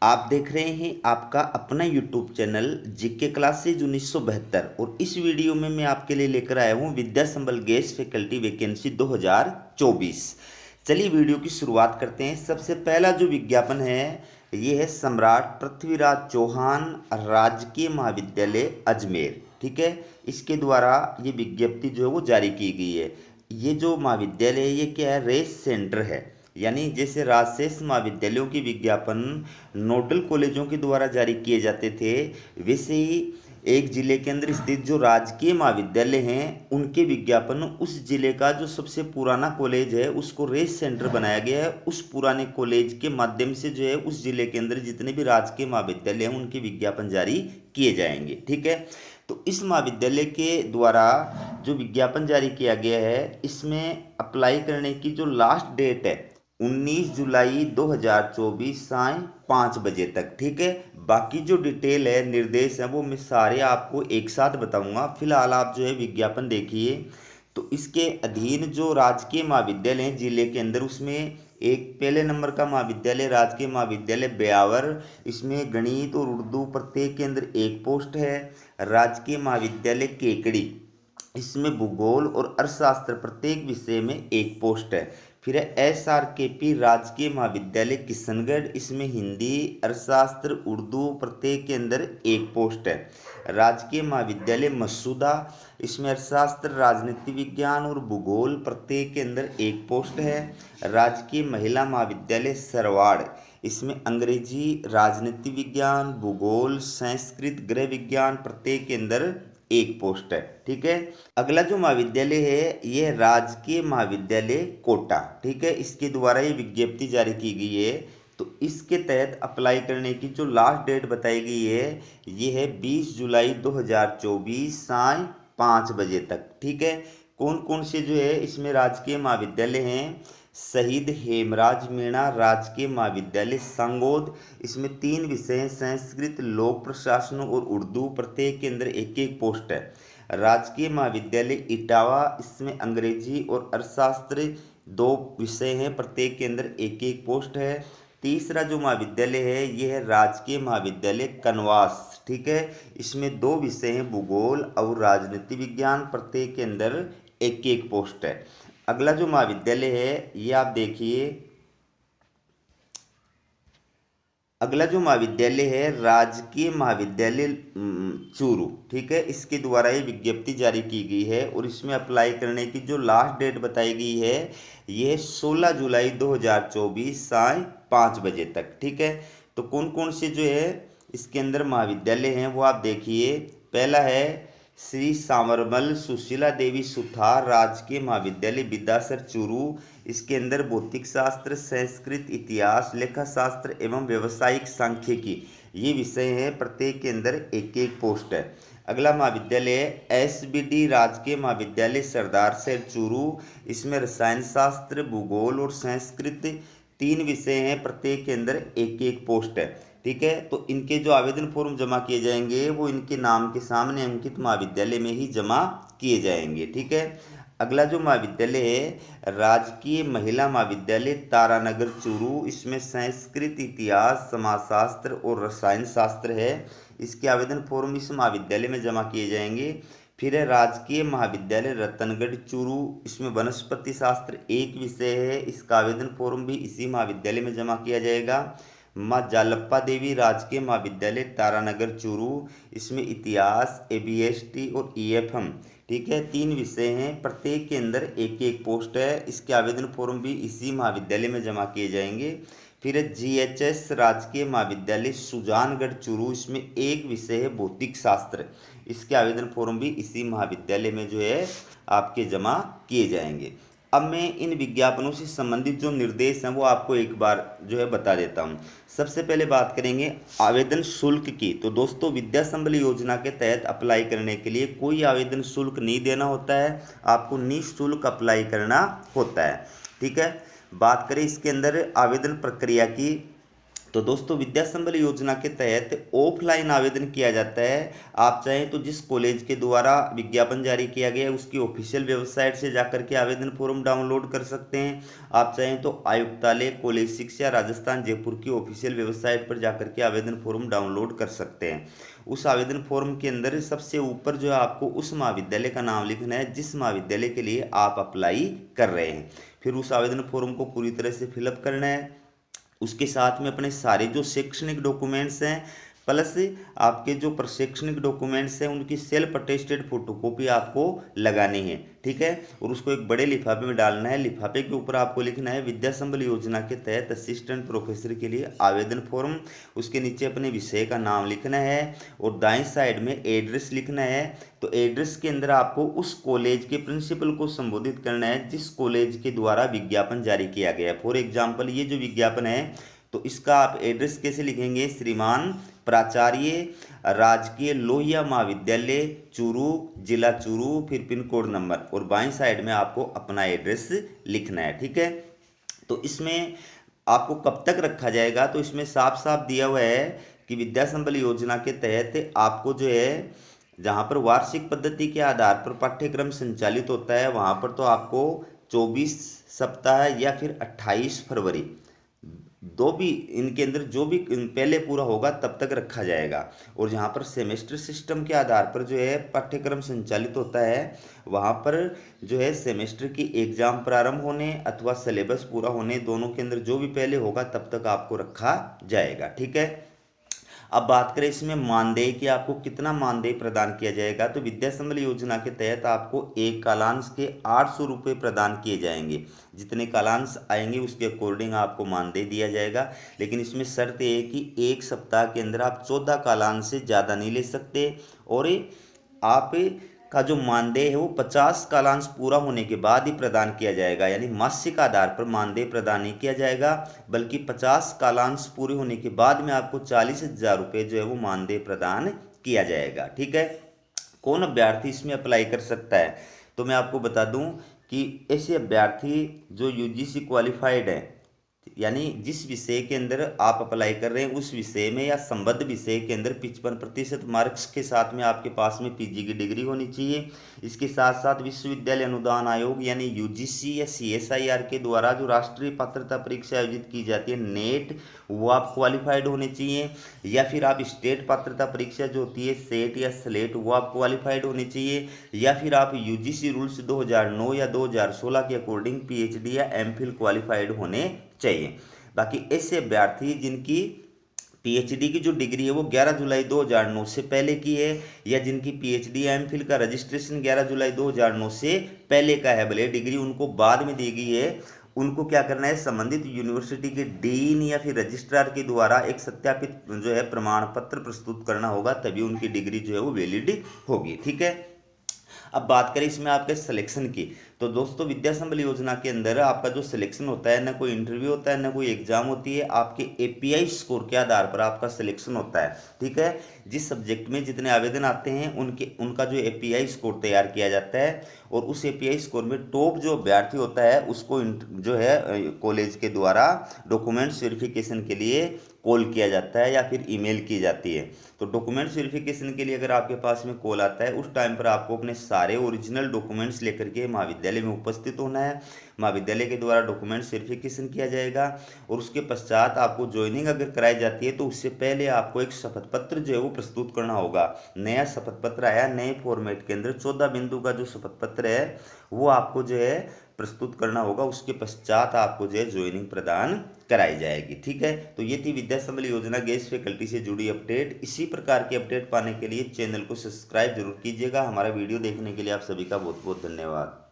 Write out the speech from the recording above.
आप देख रहे हैं आपका अपना यूट्यूब चैनल जीके क्लासेज 1972 और इस वीडियो में मैं आपके लिए लेकर आया हूं विद्या संबल गेस्ट फैकल्टी वैकेंसी 2024। चलिए वीडियो की शुरुआत करते हैं। सबसे पहला जो विज्ञापन है ये है सम्राट पृथ्वीराज चौहान राजकीय महाविद्यालय अजमेर। ठीक है, इसके द्वारा ये विज्ञप्ति जो है वो जारी की गई है। ये जो महाविद्यालय है ये क्या है, रेस सेंटर है। यानी जैसे राजशेष महाविद्यालयों की विज्ञापन नोडल कॉलेजों के द्वारा जारी किए जाते थे, वैसे ही एक जिले के अंदर स्थित जो राजकीय महाविद्यालय हैं उनके विज्ञापन उस जिले का जो सबसे पुराना कॉलेज है उसको रेस सेंटर बनाया गया है। उस पुराने कॉलेज के माध्यम से जो है उस जिले के अंदर जितने भी राजकीय महाविद्यालय हैं उनके विज्ञापन जारी किए जाएंगे। ठीक है, तो इस महाविद्यालय के द्वारा जो विज्ञापन जारी किया गया है इसमें अप्लाई करने की जो लास्ट डेट है 19 जुलाई 2024 साय 5 बजे तक। ठीक है, बाकी जो डिटेल है निर्देश है वो मैं सारे आपको एक साथ बताऊंगा। फिलहाल आप जो है विज्ञापन देखिए। तो इसके अधीन जो राजकीय महाविद्यालय हैं जिले के अंदर उसमें एक पहले नंबर का महाविद्यालय राजकीय महाविद्यालय ब्यावर, इसमें गणित और उर्दू प्रत्येक के अंदर एक पोस्ट है। राजकीय महाविद्यालय केकड़ी, इसमें भूगोल और अर्थशास्त्र प्रत्येक विषय में एक पोस्ट है। फिर है SRKP राजकीय महाविद्यालय किशनगढ़, इसमें हिंदी अर्थशास्त्र उर्दू प्रत्येक के अंदर एक पोस्ट है। राजकीय महाविद्यालय मसूदा, इसमें अर्थशास्त्र राजनीति विज्ञान और भूगोल प्रत्येक के अंदर एक पोस्ट है। राजकीय महिला महाविद्यालय सरवाड़, इसमें अंग्रेजी राजनीति विज्ञान भूगोल संस्कृत गृह विज्ञान प्रत्येक के अंदर एक पोस्ट है। ठीक है, अगला जो महाविद्यालय है ये राजकीय महाविद्यालय कोटा। ठीक है, इसके द्वारा ये विज्ञप्ति जारी की गई है। तो इसके तहत अप्लाई करने की जो लास्ट डेट बताई गई है ये है 20 जुलाई 2024 साय 5 बजे तक। ठीक है, कौन कौन से जो है इसमें राजकीय महाविद्यालय हैं, शहीद हेमराज मीणा राजकीय महाविद्यालय सांगोद, इसमें 3 विषय हैं संस्कृत लोक प्रशासन और उर्दू प्रत्येक के अंदर एक एक पोस्ट है। राजकीय महाविद्यालय इटावा, इसमें अंग्रेजी और अर्थशास्त्र 2 विषय हैं प्रत्येक के अंदर एक एक पोस्ट है। तीसरा जो महाविद्यालय है ये है राजकीय महाविद्यालय कनवास। ठीक है, इसमें 2 विषय हैं भूगोल और राजनीति विज्ञान प्रत्येक के अंदर एक एक पोस्ट है। अगला जो महाविद्यालय है ये आप देखिए, अगला जो महाविद्यालय है राजकीय महाविद्यालय चूरू। ठीक है, इसके द्वारा ये विज्ञप्ति जारी की गई है और इसमें अप्लाई करने की जो लास्ट डेट बताई गई है ये 16 जुलाई 2024 साय 5 बजे तक। ठीक है, तो कौन कौन से जो है इसके अंदर महाविद्यालय हैं वो आप देखिए। पहला है श्री सांवरमल सुशीला देवी सुथार राजकीय महाविद्यालय विद्यासर चूरू, इसके अंदर भौतिक शास्त्र संस्कृत इतिहास लेखा शास्त्र एवं व्यावसायिक सांख्यिकी ये विषय हैं प्रत्येक के अंदर एक एक पोस्ट है। अगला महाविद्यालय है SBD राजकीय महाविद्यालय सरदार शहर चूरू, इसमें रसायन शास्त्र भूगोल और संस्कृत 3 विषय हैं प्रत्येक के अंदर एक एक पोस्ट है। ठीक है, तो इनके जो आवेदन फॉर्म जमा किए जाएंगे वो इनके नाम के सामने अंकित महाविद्यालय में ही जमा किए जाएंगे। ठीक है, अगला जो महाविद्यालय है राजकीय महिला महाविद्यालय तारानगर चूरू, इसमें संस्कृत इतिहास समाजशास्त्र और रसायन शास्त्र है। इसके आवेदन फॉर्म इस महाविद्यालय में जमा किए जाएंगे। फिर है राजकीय महाविद्यालय रतनगढ़ चूरू, इसमें वनस्पति शास्त्र एक विषय है, इसका आवेदन फॉर्म भी इसी महाविद्यालय में जमा किया जाएगा। माँ जालप्पा देवी राजकीय महाविद्यालय तारानगर चूरू, इसमें इतिहास ABST और EFM ठीक है 3 विषय हैं प्रत्येक के अंदर एक एक पोस्ट है, इसके आवेदन फॉर्म भी इसी महाविद्यालय में जमा किए जाएंगे। फिर GHS राजकीय महाविद्यालय सुजानगढ़ चूरू, इसमें एक विषय है भौतिक शास्त्र, इसके आवेदन फॉर्म भी इसी महाविद्यालय में जो है आपके जमा किए जाएंगे। अब मैं इन विज्ञापनों से संबंधित जो निर्देश हैं वो आपको एक बार जो है बता देता हूँ। सबसे पहले बात करेंगे आवेदन शुल्क की। तो दोस्तों विद्या संबल योजना के तहत अप्लाई करने के लिए कोई आवेदन शुल्क नहीं देना होता है, आपको निःशुल्क अप्लाई करना होता है। ठीक है, बात करें इसके अंदर आवेदन प्रक्रिया की, तो दोस्तों विद्या संबल योजना के तहत ऑफलाइन आवेदन किया जाता है। आप चाहें तो जिस कॉलेज के द्वारा विज्ञापन जारी किया गया है उसकी ऑफिशियल वेबसाइट से जाकर के आवेदन फॉर्म डाउनलोड कर सकते हैं। आप चाहें तो आयुक्तालय कॉलेज शिक्षा राजस्थान जयपुर की ऑफिशियल वेबसाइट पर जाकर के आवेदन फॉर्म डाउनलोड कर सकते हैं। उस आवेदन फॉर्म के अंदर सबसे ऊपर जो है आपको उस महाविद्यालय का नाम लिखना है जिस महाविद्यालय के लिए आप अप्लाई कर रहे हैं। फिर उस आवेदन फॉर्म को पूरी तरह से फिलअप करना है। उसके साथ में अपने सारे जो शैक्षणिक डॉक्यूमेंट्स हैं प्लस आपके जो प्रशैक्षणिक डॉक्यूमेंट्स हैं उनकी सेल्फ अटेस्टेड फोटोकॉपी आपको लगानी है, ठीक है। और उसको एक बड़े लिफाफे में डालना है। लिफाफे के ऊपर आपको लिखना है विद्या संबल योजना के तहत असिस्टेंट प्रोफेसर के लिए आवेदन फॉर्म। उसके नीचे अपने विषय का नाम लिखना है और दाएं साइड में एड्रेस लिखना है। तो एड्रेस के अंदर आपको उस कॉलेज के प्रिंसिपल को संबोधित करना है जिस कॉलेज के द्वारा विज्ञापन जारी किया गया है। फॉर एग्जाम्पल ये जो विज्ञापन है तो इसका आप एड्रेस कैसे लिखेंगे, श्रीमान प्राचार्य राजकीय लोहिया महाविद्यालय चूरू जिला चूरू, फिर पिन कोड नंबर और बाईं साइड में आपको अपना एड्रेस लिखना है, ठीक है। तो इसमें आपको कब तक रखा जाएगा, तो इसमें साफ साफ दिया हुआ है कि विद्या संबल योजना के तहत आपको जो है जहाँ पर वार्षिक पद्धति के आधार पर पाठ्यक्रम संचालित होता है वहाँ पर तो आपको 24 सप्ताह या फिर 28 फरवरी दो भी इनके अंदर जो भी पहले पूरा होगा तब तक रखा जाएगा। और जहाँ पर सेमेस्टर सिस्टम के आधार पर जो है पाठ्यक्रम संचालित होता है वहाँ पर जो है सेमेस्टर की एग्जाम प्रारंभ होने अथवा सिलेबस पूरा होने दोनों के अंदर जो भी पहले होगा तब तक आपको रखा जाएगा, ठीक है। अब बात करें इसमें मानदेय की, आपको कितना मानदेय प्रदान किया जाएगा, तो विद्या संबल योजना के तहत आपको एक कालांश के 800 रुपये प्रदान किए जाएंगे। जितने कालांश आएंगे उसके अकॉर्डिंग आपको मानदेय दिया जाएगा। लेकिन इसमें शर्त ये है कि एक सप्ताह के अंदर आप 14 कालांश से ज़्यादा नहीं ले सकते और आप का जो मानदेय है वो 50 कालांश पूरा होने के बाद ही प्रदान किया जाएगा। यानी मासिक आधार पर मानदेय प्रदान नहीं किया जाएगा बल्कि 50 कालांश पूरे होने के बाद में आपको 40,000 रुपये जो है वो मानदेय प्रदान किया जाएगा, ठीक है। कौन अभ्यर्थी इसमें अप्लाई कर सकता है, तो मैं आपको बता दूं कि ऐसे अभ्यर्थी जो यूजीसी क्वालिफाइड है यानी जिस विषय के अंदर आप अप्लाई कर रहे हैं उस विषय में या संबद्ध विषय के अंदर 55% मार्क्स के साथ में आपके पास में पीजी की डिग्री होनी चाहिए। इसके साथ साथ विश्वविद्यालय अनुदान आयोग यानी यूजीसी या सीएसआईआर के द्वारा जो राष्ट्रीय पात्रता परीक्षा आयोजित की जाती है नेट, वो आप क्वालिफाइड होने चाहिए। या फिर आप स्टेट पात्रता परीक्षा जो होती है सेट या स्लेट, वो आप क्वालिफाइड होने चाहिए। या फिर आप यूजीसी रूल्स 2009 या 2016 के अकॉर्डिंग पीएचडी या एमफिल क्वालिफाइड होने चाहिए। बाकी ऐसे अभ्यर्थी जिनकी पीएचडी की जो डिग्री है वो 11 जुलाई 2009 से पहले की है या जिनकी पीएचडी या एमफिल का रजिस्ट्रेशन 11 जुलाई 2009 से पहले का है, भले डिग्री उनको बाद में दी गई है, उनको क्या करना है, संबंधित यूनिवर्सिटी के डीन या फिर रजिस्ट्रार के द्वारा एक सत्यापित जो है प्रमाण पत्र प्रस्तुत करना होगा, तभी उनकी डिग्री जो है वो वैलिड होगी, ठीक है। अब बात करें इसमें आपके सिलेक्शन की, तो दोस्तों विद्या संबल योजना के अंदर आपका जो सिलेक्शन होता है, ना कोई इंटरव्यू होता है ना कोई एग्जाम होती है, आपके एपीआई स्कोर के आधार पर आपका सिलेक्शन होता है, ठीक है। जिस सब्जेक्ट में जितने आवेदन आते हैं उनका जो एपीआई स्कोर तैयार किया जाता है और उस एपीआई स्कोर में टॉप जो अभ्यर्थी होता है उसको जो है कॉलेज के द्वारा डॉक्यूमेंट्स वेरिफिकेशन के लिए कॉल किया जाता है या फिर ईमेल की जाती है। तो डॉक्यूमेंट्स वेरिफिकेशन के लिए अगर आपके पास में कॉल आता है उस टाइम पर आपको अपने सारे ओरिजिनल डॉक्यूमेंट्स लेकर के महाविद्यालय में उपस्थित होना है। महाविद्यालय के द्वारा डॉक्यूमेंट्स वेरिफिकेशन किया जाएगा और उसके पश्चात आपको ज्वाइनिंग अगर कराई जाती है तो उससे पहले आपको एक शपथ पत्र जो है वो प्रस्तुत करना होगा। नया शपथ पत्र आया नए फॉर्मेट के अंदर, 14 बिंदु का जो शपथ पत्र है वो आपको जो है प्रस्तुत करना होगा। उसके पश्चात आपको जो है ज्वाइनिंग प्रदान कराई जाएगी, ठीक है। तो ये थी विद्या संबल योजना गेस्ट फैकल्टी से जुड़ी अपडेट। इसी प्रकार की अपडेट पाने के लिए चैनल को सब्सक्राइब जरूर कीजिएगा। हमारा वीडियो देखने के लिए आप सभी का बहुत बहुत धन्यवाद।